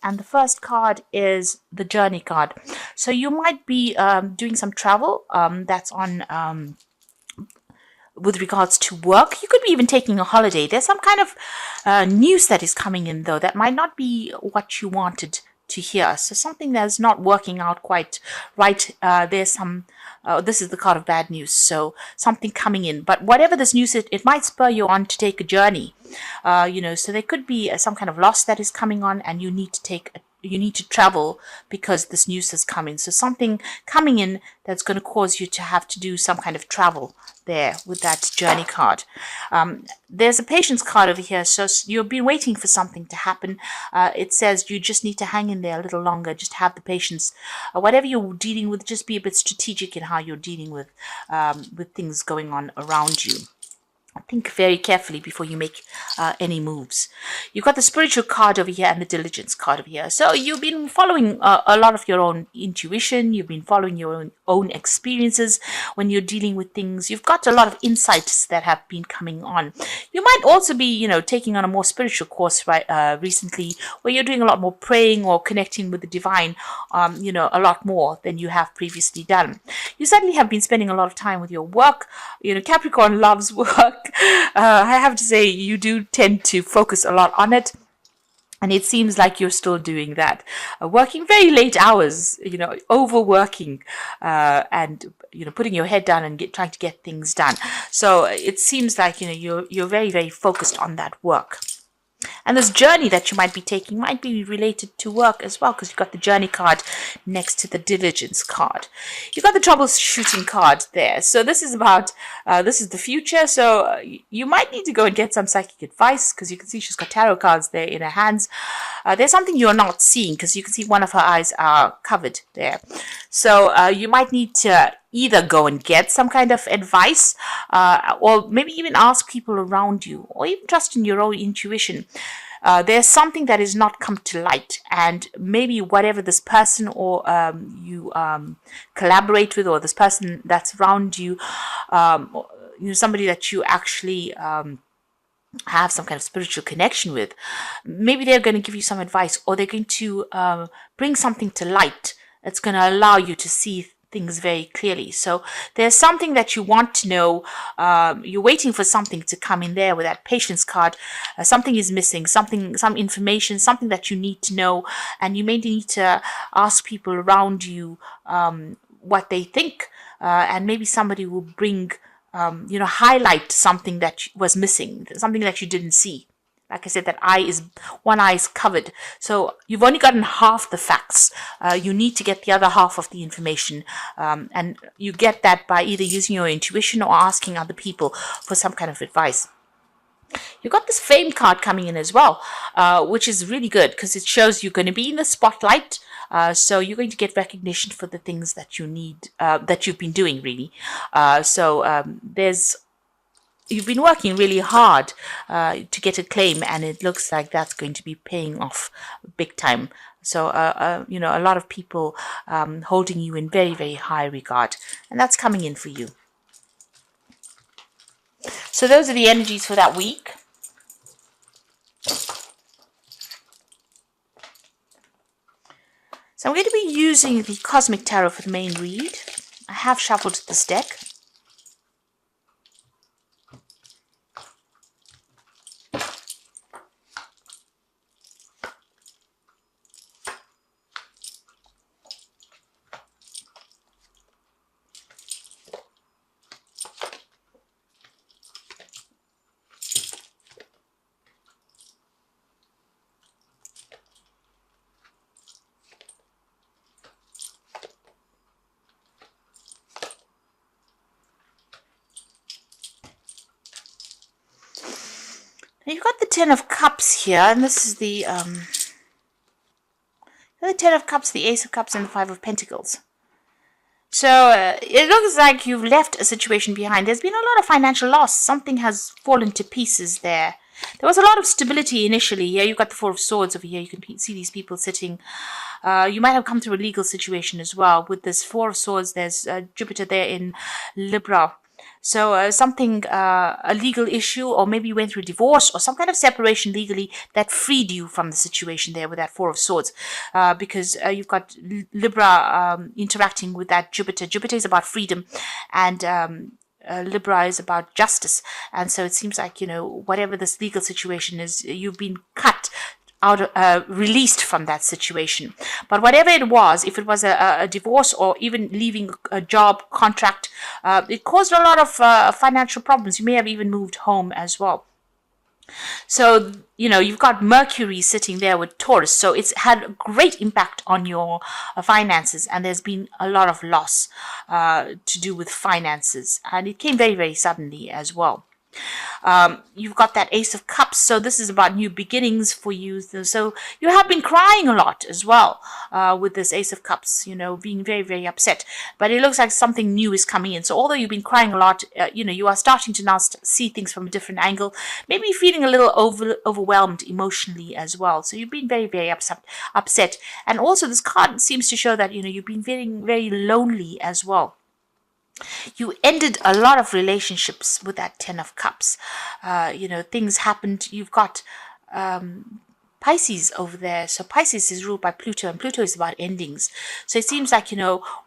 and the first card is the journey card. So you might be doing some travel that's on with regards to work. You could be even taking a holiday. There's some kind of news that is coming in, though, that might not be what you wanted to hear. So something that's not working out quite right. There's some, this is the card of bad news. So something coming in. But whatever this news is, it might spur you on to take a journey. So there could be some kind of loss that is coming on, and you need to travel because this news has come in. So something coming in that's going to cause you to have to do some kind of travel there with that journey card. There's a patience card over here. So you've been waiting for something to happen. It says you just need to hang in there a little longer. Just have the patience. Whatever you're dealing with, just be a bit strategic in how you're dealing with things going on around you. Think very carefully before you make any moves. You've got the spiritual card over here and the diligence card over here. So you've been following a lot of your own intuition. You've been following your own experiences when you're dealing with things. You've got a lot of insights that have been coming on. You might also be, taking on a more spiritual course recently, where you're doing a lot more praying or connecting with the divine, a lot more than you have previously done. You certainly have been spending a lot of time with your work. Capricorn loves work. I have to say, you do tend to focus a lot on it. And it seems like you're still doing that, working very late hours, overworking, and putting your head down and trying to get things done. So it seems like you're very, very focused on that work. And this journey that you might be taking might be related to work as well, because you've got the journey card next to the diligence card. You've got the troubleshooting card there. So this is about, this is the future. So you might need to go and get some psychic advice, because you can see she's got tarot cards there in her hands. There's something you're not seeing, because you can see one of her eyes are covered there. So you might need to either go and get some kind of advice, or maybe even ask people around you, or even trust in your own intuition. There's something that is not come to light, and maybe whatever this person or you collaborate with, or this person that's around you, somebody that you actually have some kind of spiritual connection with, maybe they're going to give you some advice, or they're going to bring something to light that's going to allow you to see things very clearly. So there's something that you want to know. You're waiting for something to come in there with that patience card. Something is missing, some information, something that you need to know, and you may need to ask people around you what they think, and maybe somebody will bring, highlight something that was missing, something that you didn't see. Like I said, one eye is covered. So you've only gotten half the facts. You need to get the other half of the information. And you get that by either using your intuition or asking other people for some kind of advice. You've got this fame card coming in as well, which is really good, because it shows you're going to be in the spotlight. So you're going to get recognition for the things that you need, that you've been doing, really. You've been working really hard to get a claim, and it looks like that's going to be paying off big time. So, a lot of people holding you in very, very high regard, and that's coming in for you. So those are the energies for that week. So I'm going to be using the Cosmic Tarot for the main read. I have shuffled this deck. Now you've got the Ten of Cups here, and this is the Ten of Cups, the Ace of Cups, and the Five of Pentacles. So it looks like you've left a situation behind. There's been a lot of financial loss. Something has fallen to pieces there. There was a lot of stability initially. Here you've got the Four of Swords over here. You can see these people sitting. You might have come through a legal situation as well. With this Four of Swords, there's Jupiter there in Libra. So something, a legal issue, or maybe you went through a divorce or some kind of separation legally that freed you from the situation there with that Four of Swords. Because you've got Libra interacting with that Jupiter. Jupiter is about freedom, and Libra is about justice. And so it seems like, whatever this legal situation is, you've been cut out, released from that situation. But whatever it was, if it was a divorce or even leaving a job contract, it caused a lot of financial problems. You may have even moved home as well. So, you've got Mercury sitting there with Taurus. So it's had a great impact on your finances, and there's been a lot of loss to do with finances. And it came very, very suddenly as well. You've got that Ace of Cups, so this is about new beginnings for you. So you have been crying a lot as well with this Ace of Cups, being very, very upset. But it looks like something new is coming in. So although you've been crying a lot, you are starting to now see things from a different angle, maybe feeling a little overwhelmed emotionally as well. So you've been very, very upset. And also this card seems to show that, you've been feeling very lonely as well. You ended a lot of relationships with that Ten of Cups. Things happened. You've got Pisces over there. So Pisces is ruled by Pluto, and Pluto is about endings. So it seems like,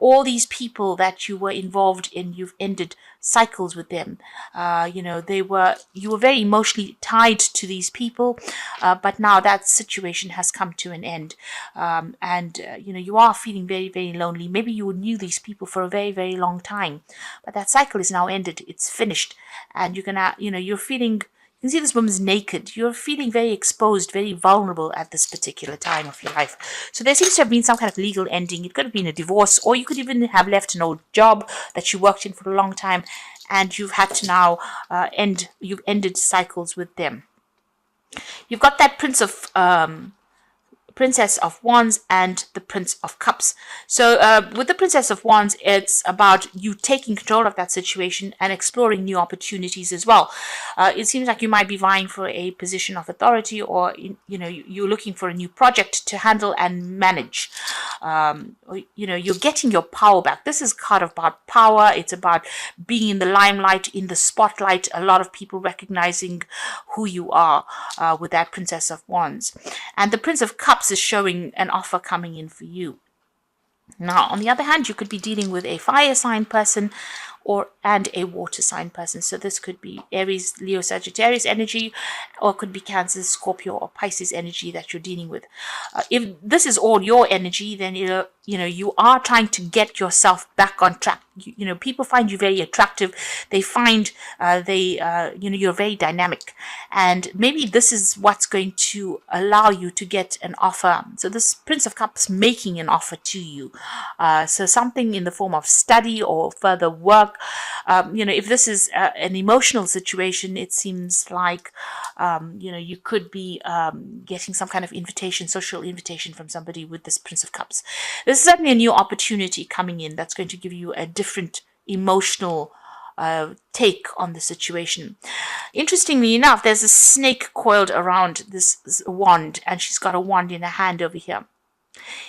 all these people that you were involved in, you've ended cycles with them. You were very emotionally tied to these people, but now that situation has come to an end. You are feeling very, very lonely. Maybe you knew these people for a very, very long time, but that cycle is now ended. It's finished. And you're feeling, you can see this woman's naked. You're feeling very exposed, very vulnerable at this particular time of your life. So there seems to have been some kind of legal ending. It could have been a divorce, or you could even have left an old job that you worked in for a long time, and you've had to now you've ended cycles with them. You've got that Princess of Wands and the Prince of Cups. So with the Princess of Wands, it's about you taking control of that situation and exploring new opportunities as well. It seems like you might be vying for a position of authority, or you're looking for a new project to handle and manage. You're getting your power back. This is kind of about power. It's about being in the limelight, in the spotlight. A lot of people recognizing who you are with that Princess of Wands. And the Prince of Cups is showing an offer coming in for you. Now, on the other hand, you could be dealing with a fire sign person and a water sign person. So this could be Aries, Leo, Sagittarius energy, or it could be Cancer, Scorpio, or Pisces energy that you're dealing with. If this is all your energy, then you are trying to get yourself back on track. People find you very attractive. They find you're very dynamic, and maybe this is what's going to allow you to get an offer. So this Prince of Cups making an offer to you. So something in the form of study or further work. If this is an emotional situation, it seems like you could be getting some kind of social invitation from somebody with this Prince of Cups. There's certainly a new opportunity coming in that's going to give you a different emotional take on the situation. Interestingly enough, there's a snake coiled around this wand, and she's got a wand in her hand over here.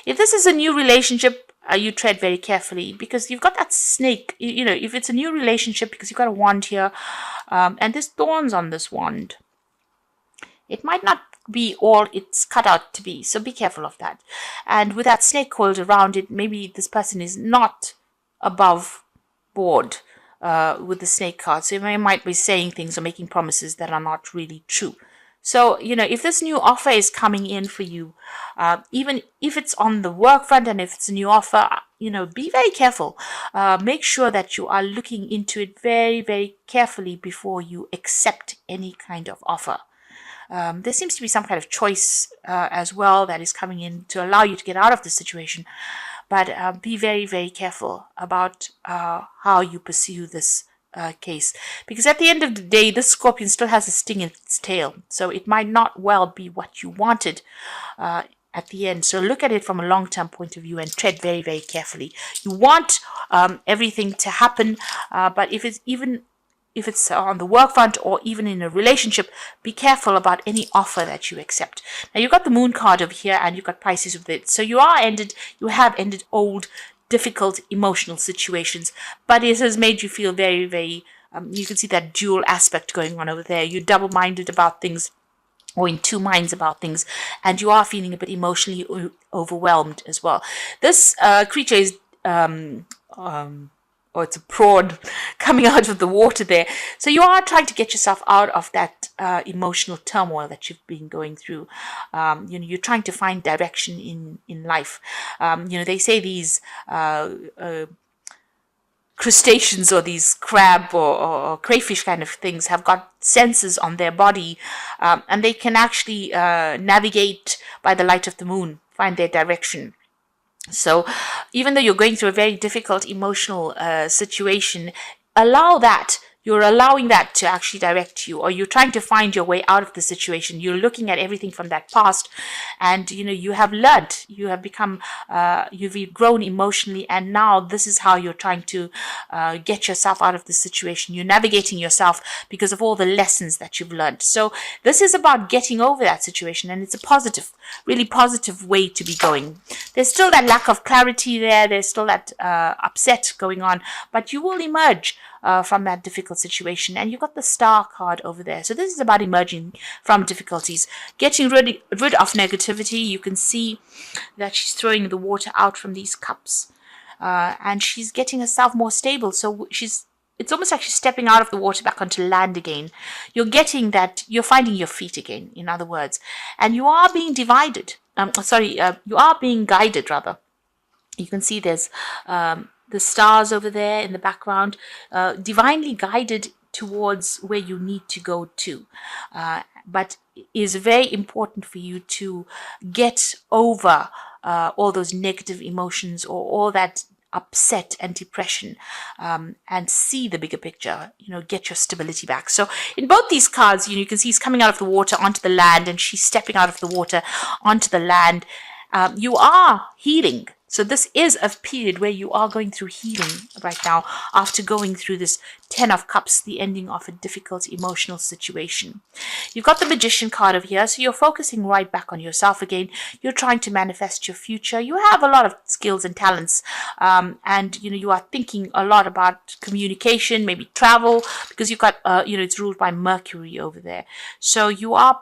If this is a new relationship, you tread very carefully, because you've got that snake. If it's a new relationship, because you've got a wand here, and there's thorns on this wand, it might not be all it's cut out to be. So be careful of that. And with that snake coiled around it, maybe this person is not above board with the snake card. So they might be saying things or making promises that are not really true. So, if this new offer is coming in for you, even if it's on the work front and if it's a new offer, be very careful. Make sure that you are looking into it very, very carefully before you accept any kind of offer. There seems to be some kind of choice as well that is coming in to allow you to get out of the situation. But be very, very careful about how you pursue this case, because at the end of the day, this scorpion still has a sting in its tail, so it might not well be what you wanted at the end. So look at it from a long-term point of view and tread very, very carefully. You want everything to happen, but if it's on the work front or even in a relationship, be careful about any offer that you accept. Now you've got the Moon card over here, and you've got Pisces with it. So you have ended old, difficult emotional situations, but it has made you feel very, very You can see that dual aspect going on over there. You're double-minded about things, or in two minds about things, and you are feeling a bit emotionally overwhelmed as well. This creature is or it's a prawn coming out of the water there. So you are trying to get yourself out of that emotional turmoil that you've been going through. You're trying to find direction in life. They say these crustaceans, or these crab or crayfish kind of things, have got sensors on their body, and they can actually navigate by the light of the moon, find their direction. So even though you're going through a very difficult emotional situation, you're allowing that to actually direct you, or you're trying to find your way out of the situation. You're looking at everything from that past, and you have learned, you have become, you've grown emotionally, and now this is how you're trying to get yourself out of the situation. You're navigating yourself because of all the lessons that you've learned. So this is about getting over that situation, and it's a positive, really positive way to be going. There's still that lack of clarity there. There's still that upset going on, but you will emerge from that difficult situation. And you've got the Star card over there. So this is about emerging from difficulties, getting rid of negativity. You can see that she's throwing the water out from these cups, and she's getting herself more stable. So it's almost like she's stepping out of the water back onto land again. You're getting that, you're finding your feet again, in other words. And you are being divided. You are being guided, rather. You can see there's the stars over there in the background, divinely guided towards where you need to go to. But it is very important for you to get over all those negative emotions, or all that upset and depression, and see the bigger picture, get your stability back. So in both these cards, you can see he's coming out of the water onto the land, and she's stepping out of the water onto the land. You are healing. So this is a period where you are going through healing right now, after going through this 10 of Cups, the ending of a difficult emotional situation. You've got the Magician card over here, so you're focusing right back on yourself again. You're trying to manifest your future. You have a lot of skills and talents, and you are thinking a lot about communication, maybe travel, because you've got it's ruled by Mercury over there. So you are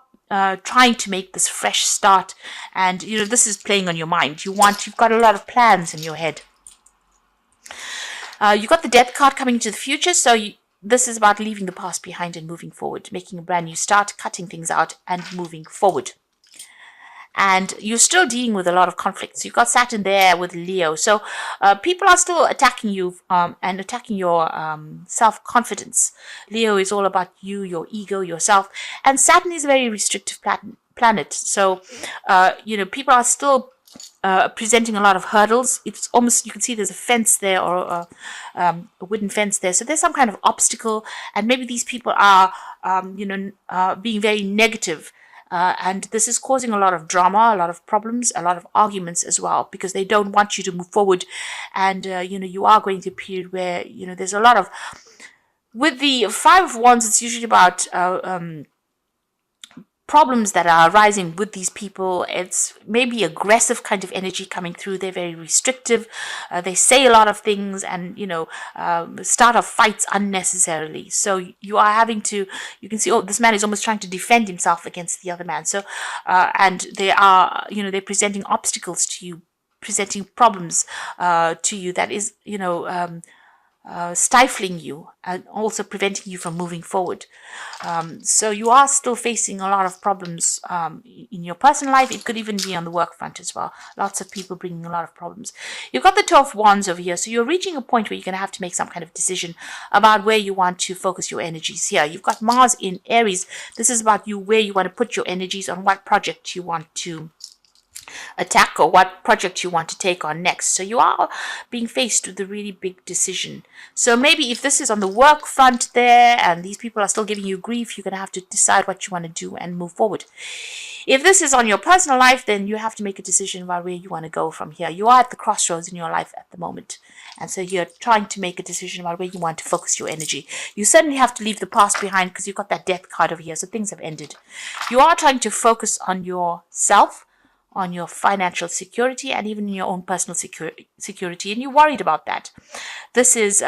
trying to make this fresh start, and this is playing on your mind. You've got a lot of plans in your head. You've got the Death card coming into the future, so this is about leaving the past behind and moving forward, making a brand new start, cutting things out and moving forward. And you're still dealing with a lot of conflicts. You've got Saturn there with Leo. So people are still attacking you and attacking your self-confidence. Leo is all about you, your ego, yourself. And Saturn is a very restrictive planet. So, people are still presenting a lot of hurdles. It's almost, you can see there's a fence there, or a wooden fence there. So there's some kind of obstacle. And maybe these people are, being very negative. And this is causing a lot of drama, a lot of problems, a lot of arguments as well, because they don't want you to move forward. And, you are going through a period where, there's a lot of, with the Five of Wands, it's usually about problems that are arising with these people. It's maybe aggressive kind of energy coming through. They're very restrictive. They say a lot of things, and start off fights unnecessarily. So you are having to, you can see, this man is almost trying to defend himself against the other man. So and they are, they're presenting obstacles to you, presenting problems to you that is, stifling you and also preventing you from moving forward. So you are still facing a lot of problems in your personal life. It could even be on the work front as well. Lots of people bringing a lot of problems. You've got the Two of Wands over here. So you're reaching a point where you're going to have to make some kind of decision about where you want to focus your energies here. You've got Mars in Aries. This is about where you want to put your energies, on what project you want to attack, or what project you want to take on next. So you are being faced with a really big decision. So maybe if this is on the work front there, and these people are still giving you grief, you're going to have to decide what you want to do and move forward. If this is on your personal life, then you have to make a decision about where you want to go from here. You are at the crossroads in your life at the moment. And so you're trying to make a decision about where you want to focus your energy. You certainly have to leave the past behind, because you've got that Death card over here. So things have ended. You are trying to focus on yourself, on your financial security, and even in your own personal security, and you're worried about that. This is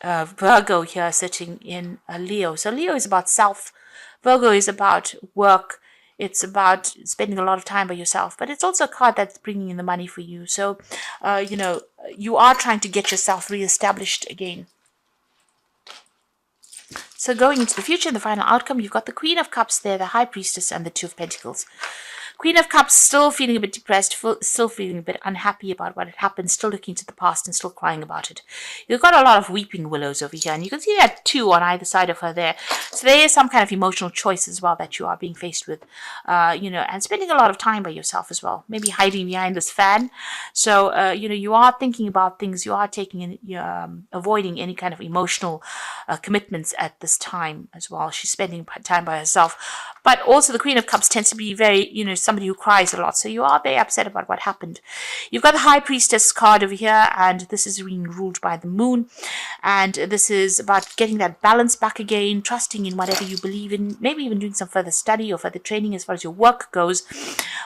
Virgo here sitting in a Leo. So Leo is about self. Virgo is about work. It's about spending a lot of time by yourself, but it's also a card that's bringing in the money for you. So, you are trying to get yourself reestablished again. So going into the future, the final outcome, you've got the Queen of Cups there, the High Priestess, and the Two of Pentacles. Queen of Cups still feeling a bit depressed, still feeling a bit unhappy about what had happened, still looking to the past and still crying about it. You've got a lot of weeping willows over here, and you can see that two on either side of her there. So there is some kind of emotional choice as well that you are being faced with, and spending a lot of time by yourself as well. Maybe hiding behind this fan. So, you are thinking about things, you are avoiding any kind of emotional commitments at this time as well. She's spending time by herself. But also the Queen of Cups tends to be very, somebody who cries a lot. So you are very upset about what happened. You've got the High Priestess card over here, and this is being ruled by the Moon. And this is about getting that balance back again, trusting in whatever you believe in, maybe even doing some further study or further training as far as your work goes.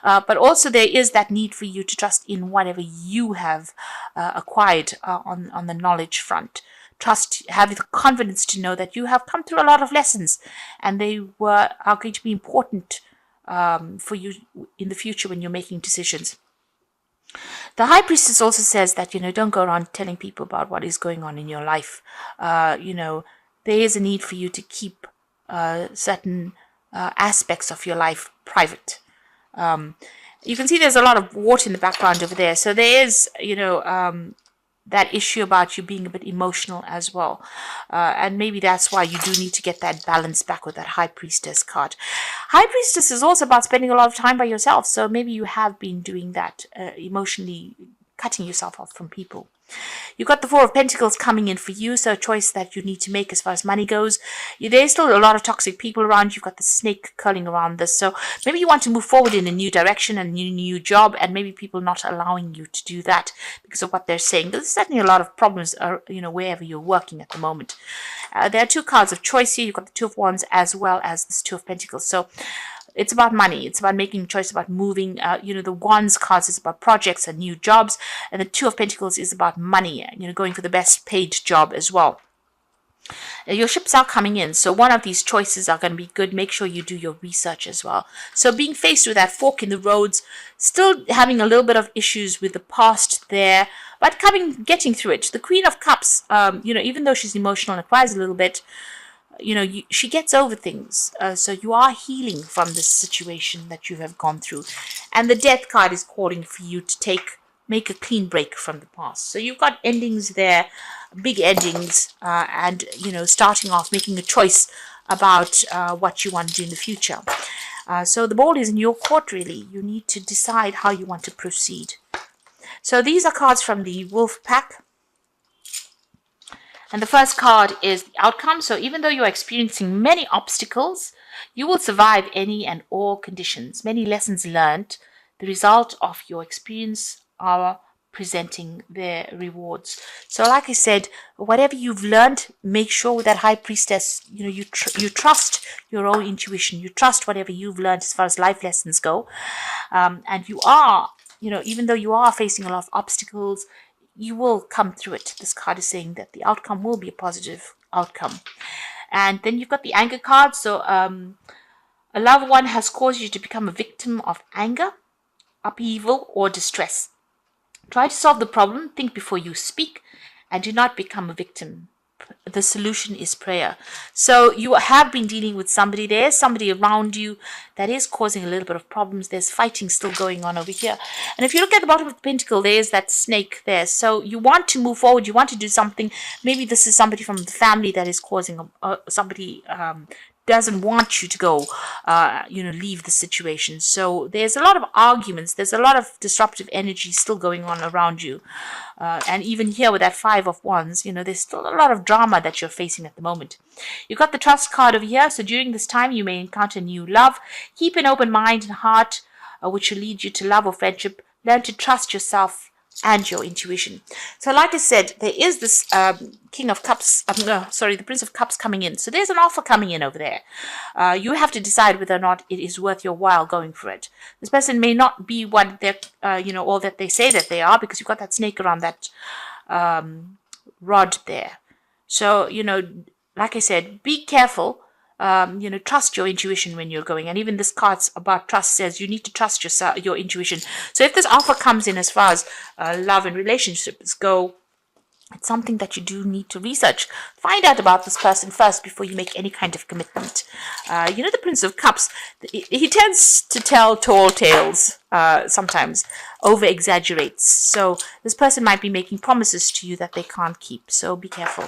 But also there is that need for you to trust in whatever you have acquired on the knowledge front. Trust, have the confidence to know that you have come through a lot of lessons, and they are going to be important for you in the future when you're making decisions. The High Priestess also says that, don't go around telling people about what is going on in your life. There is a need for you to keep certain aspects of your life private. You can see there's a lot of water in the background over there. So there is, that issue about you being a bit emotional as well. And maybe that's why you do need to get that balance back with that High Priestess card. High Priestess is also about spending a lot of time by yourself. So maybe you have been doing that, emotionally cutting yourself off from people. You've got the Four of Pentacles coming in for you, so a choice that you need to make as far as money goes. There's still a lot of toxic people around. You've got the snake curling around this, so maybe you want to move forward in a new direction and a new job, and maybe people not allowing you to do that because of what they're saying. There's certainly a lot of problems, wherever you're working at the moment. There are two cards of choice here. You've got the Two of Wands as well as this Two of Pentacles. So it's about money. It's about making a choice, about moving. The Wands cards is about projects and new jobs. And the Two of Pentacles is about money, going for the best paid job as well. Your ships are coming in, so one of these choices are going to be good. Make sure you do your research as well. So being faced with that fork in the roads, still having a little bit of issues with the past there, but getting through it. The Queen of Cups, even though she's emotional and cries a little bit, she gets over things. So you are healing from this situation that you have gone through. And the Death card is calling for you to make a clean break from the past. So you've got endings there, big endings, and, starting off, making a choice about what you want to do in the future. So the ball is in your court, really. You need to decide how you want to proceed. So these are cards from the Wolf Pack. And the first card is the outcome. So even though you're experiencing many obstacles, you will survive any and all conditions. Many lessons learned. The result of your experience are presenting their rewards. So like I said, whatever you've learned, make sure with that High Priestess, you trust your own intuition. You trust whatever you've learned as far as life lessons go. And you are, even though you are facing a lot of obstacles, you will come through it. This card is saying that the outcome will be a positive outcome. And then you've got the anger card. So a loved one has caused you to become a victim of anger, upheaval, or distress. Try to solve the problem, think before you speak, and do not become a victim. The solution is prayer. So you have been dealing with somebody. There is somebody around you that is causing a little bit of problems. There's fighting still going on over here. And if you look at the bottom of the pentacle, there's that snake there. So you want to move forward. You want to do something. Maybe this is somebody from the family that is causing somebody doesn't want you to go, leave the situation. So there's a lot of arguments. There's a lot of disruptive energy still going on around you. And even here with that Five of Wands, there's still a lot of drama that you're facing at the moment. You've got the Trust card over here. So during this time, you may encounter new love. Keep an open mind and heart, which will lead you to love or friendship. Learn to trust yourself and your intuition. So like I said, there is this the Prince of Cups coming in. So there's an offer coming in over there. You have to decide whether or not it is worth your while going for it. This person may not be what they're, all that they say that they are, because you've got that snake around that rod there. So, like I said, be careful. Trust your intuition when you're going. And even this card's about trust says you need to trust your intuition. So if this offer comes in as far as love and relationships go, it's something that you do need to research. Find out about this person first before you make any kind of commitment. The Prince of Cups, he tends to tell tall tales sometimes, over exaggerates. So this person might be making promises to you that they can't keep. So be careful.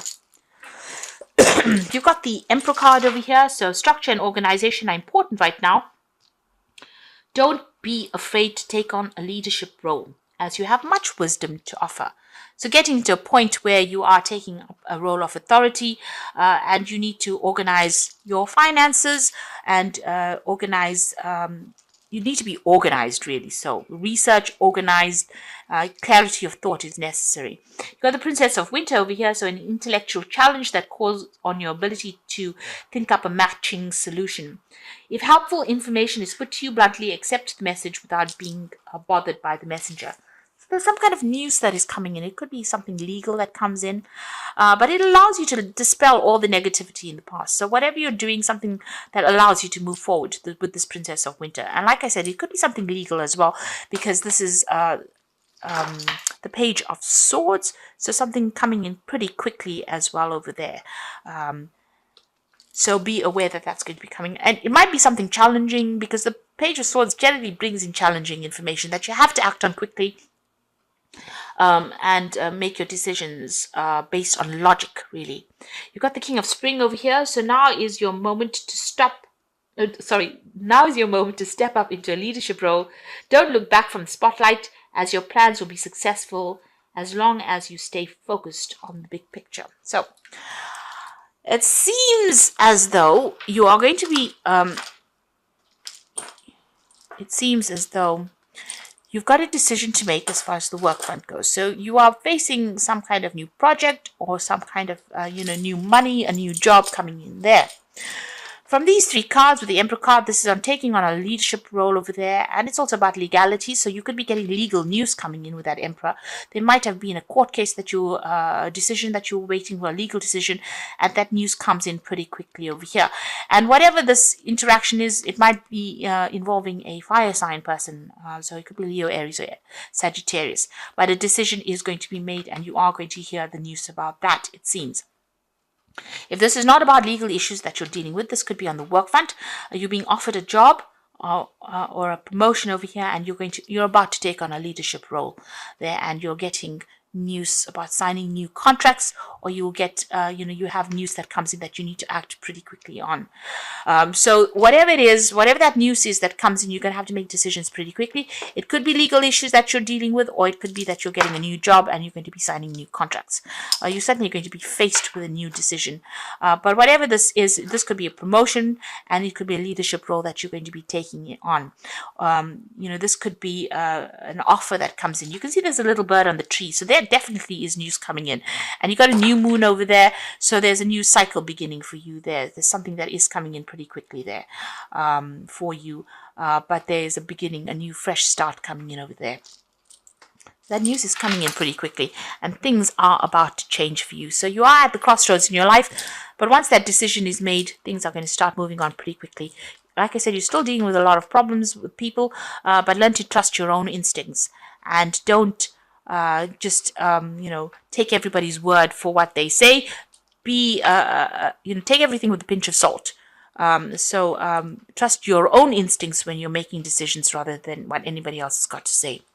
You've got the Emperor card over here. So structure and organization are important right now. Don't be afraid to take on a leadership role, as you have much wisdom to offer. So getting to a point where you are taking up a role of authority and you need to organize your finances and you need to be organized, really. So research, organized, clarity of thought is necessary. You've got the Princess of Winter over here, so an intellectual challenge that calls on your ability to think up a matching solution. If helpful information is put to you bluntly, accept the message without being bothered by the messenger. There's some kind of news that is coming in. It could be something legal that comes in, but it allows you to dispel all the negativity in the past. So whatever you're doing, something that allows you to move forward with this Princess of Winter. And like I said, it could be something legal as well, because this is the Page of Swords. So something coming in pretty quickly as well over there. So be aware that that's going to be coming. And it might be something challenging, because the Page of Swords generally brings in challenging information that you have to act on quickly. And make your decisions based on logic, really. You've got the King of Spring over here. So now is your moment to now is your moment to step up into a leadership role. Don't look back from the spotlight, as your plans will be successful as long as you stay focused on the big picture. So it seems as though you are going to be, you've got a decision to make as far as the work front goes. So you are facing some kind of new project or some kind of, new money, a new job coming in there. From these three cards, with the Emperor card, this is on taking on a leadership role over there. And it's also about legality. So you could be getting legal news coming in with that Emperor. There might have been a court case that a decision that you were waiting for, a legal decision. And that news comes in pretty quickly over here. And whatever this interaction is, it might be involving a fire sign person. So it could be Leo, Aries, or Sagittarius. But a decision is going to be made, and you are going to hear the news about that, it seems. If this is not about legal issues that you're dealing with, this could be on the work front. You're being offered a job or a promotion over here, and you're about to take on a leadership role there, and you're getting news about signing new contracts, or you will get you have news that comes in that you need to act pretty quickly on. So whatever it is, whatever that news is that comes in, you're going to have to make decisions pretty quickly. It could be legal issues that you're dealing with, or it could be that you're getting a new job and you're going to be signing new contracts. You're certainly going to be faced with a new decision. But whatever this is, this could be a promotion, and it could be a leadership role that you're going to be taking it on. This could be an offer that comes in. You can see there's a little bird on the tree. So there definitely is news coming in. And you got a new moon over there. So there's a new cycle beginning for you there. There's something that is coming in pretty quickly there for you. But there's a beginning, a new fresh start coming in over there. That news is coming in pretty quickly, and things are about to change for you. So you are at the crossroads in your life, but once that decision is made, things are going to start moving on pretty quickly. Like I said, you're still dealing with a lot of problems with people, but learn to trust your own instincts, and don't just take everybody's word for what they say. Take everything with a pinch of salt. Trust your own instincts when you're making decisions rather than what anybody else has got to say.